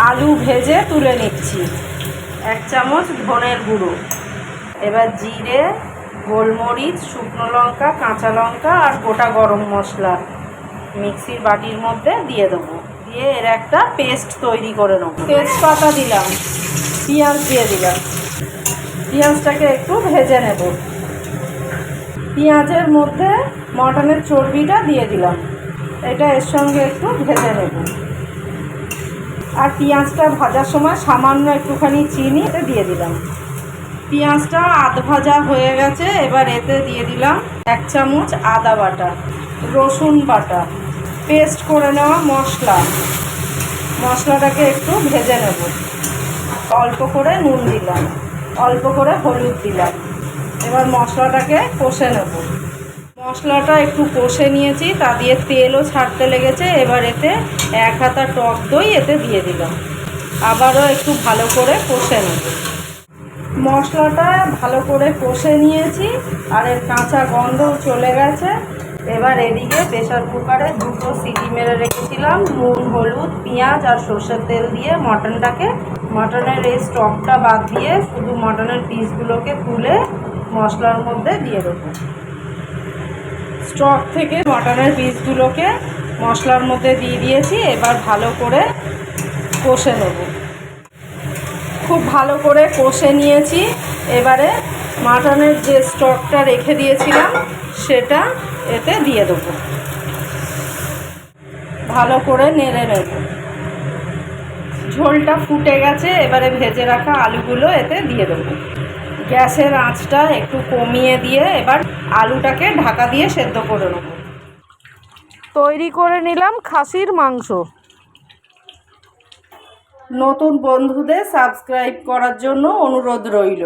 আলু ভেজে তুলে নিচ্ছি। 1 চামচ ধনের গুঁড়ো, এবার জিরে, গোলমরিচ, শুকনো লঙ্কা, কাঁচা লঙ্কা আর গোটা গরম মশলা মিক্সির বাটির মধ্যে দিয়ে দেবো। দিয়ে এর একটা পেস্ট তৈরি করে নেব। তেজপাতা দিলাম, পেঁয়াজ দিয়ে দিলাম। পেঁয়াজটাকে একটু ভেজে নেব। পেঁয়াজের মধ্যে মটনের চর্বিটা দিয়ে দিলাম। এটা এর সঙ্গে একটু ভেজে নেব। আর পেঁয়াজটা ভাজার সময় সামান্য একটুখানি চিনি এতে দিয়ে দিলাম। পেঁয়াজটা আধ ভাজা হয়ে গেছে, এবার এতে দিয়ে দিলাম 1 চামচ আদা বাটা, রসুন বাটা, পেস্ট করে নেওয়া মশলাটাকে একটু ভেজে নেব। অল্প করে নুন দিলাম, অল্প করে হলুদ দিলাম। এবার মশলাটাকে কষে নেব। মশলাটা একটু কষে নিয়েছি, তা দিয়ে তেলও ছাড়তে লেগেছে। এবার এতে 1 হাতা টক দই এতে দিয়ে দিলাম। আবারও একটু ভালো করে কষে নেব। মশলাটা ভালো করে কষে নিয়েছি আর এর কাঁচা গন্ধও চলে গেছে। এবার এদিকে প্রেসার কুকারে 2টো সিটি মেরে রেখেছিলাম। নুন, হলুদ, পেঁয়াজ আর সর্ষের তেল দিয়ে মটনের এই স্টকটা বাদ দিয়ে শুধু মটনের পিসগুলোকে তুলে মশলার মধ্যে দিয়ে দেবো। স্টক থেকে মটনের পিসগুলোকে মশলার মধ্যে দিয়ে দিয়েছি। এবার ভালো করে কষে নেব। খুব ভালো করে কষে নিয়েছি। এবারে মাটনের যে স্টকটা রেখে দিয়েছিলাম সেটা এতে দিয়ে দেবো। ভালো করে নেড়ে নেব। ঝোলটা ফুটে গেছে, এবারে ভেজে রাখা আলুগুলো এতে দিয়ে দেবো। গ্যাসের আঁচটা একটু কমিয়ে দিয়ে এবার আলুটাকে ঢাকা দিয়ে সেদ্ধ করে নেব। তৈরি করে নিলাম খাসির মাংস। নতুন বন্ধুদের সাবস্ক্রাইব করার জন্য অনুরোধ রইল।